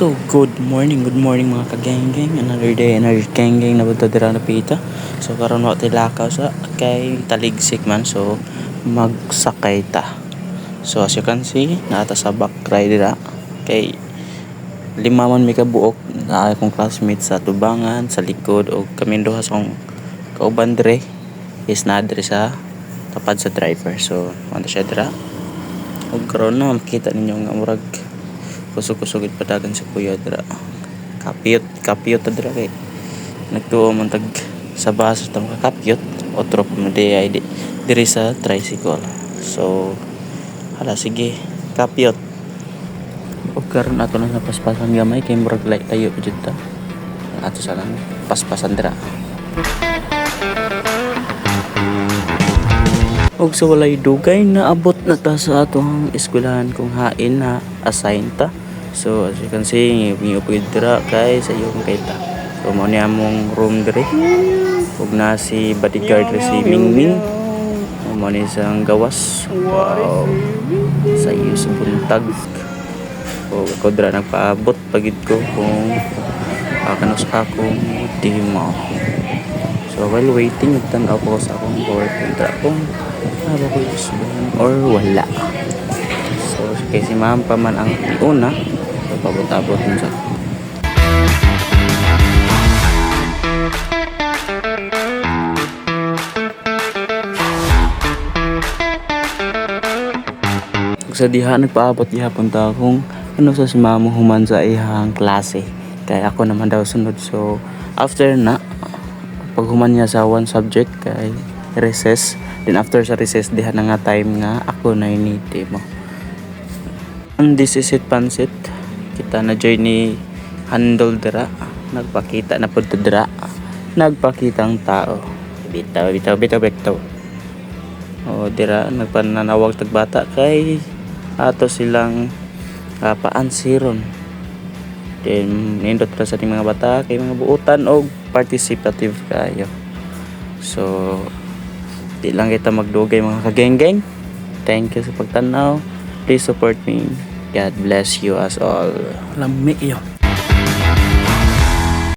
So, good morning mga kagengeng. Another day, another gengeng na bunta dira na pita. So, karon wa tilakaw sa kay taligsik man. So, magsakay ta. So, as you can see, naata sa back ride dira. Kay lima man may kabuok na akong classmates sa tubangan, sa likod o kami duha sa akong kauban dire is na dire sa tapad sa driver. So, ano siya dira. Og karon na makita ninyo nga murag kusog-kusogit padagan si kuya dira. Kapiyot ta dira kay nagtuo man tag sa bus ta kapiyot otro pa man diri sa tricycle. So hala sige kapiyot. Og karon ato na paspasan gamay kay murag light tayo jud ta. Ato sa lang paspasan dira. Og sa walay dugay na abot na ta sa atong eskwelahan kung hain na assign ta. So as you can see, miupod dira kay sa iyo kita. So mo ni among room dire. Ug na si bodyguard si Mingming. Mo ni sang gawas. Wow. Sa iyo sa buntag. O ko dira nagpaabot pagid ko kung kanos akong timo. So while waiting, nagtanaw ko sa akong board kontra kung ano ko or wala. So kay si ma'am pa man ang una, so pabot-abot mo sa sa diha nagpaabot gihapon ta kung ano sa si ma'am human sa ihang klase kay ako naman daw sunod. So after na pag human niya sa one subject kay recess, then after sa recess diha na nga time nga ako na initi mo. And this is it pansit. Kita na journey handle dira. Nagpakita na pud dira. Nagpakita ang tao. Bitaw. O dira nagpananawag tagbata kay ato silang paansiron. Then nindot ra sa mga bata kay mga buutan og participative kayo. So di lang kita magdugay mga kagengeng. Thank you sa pagtanaw. Please support me. God bless you as all. Lami yun.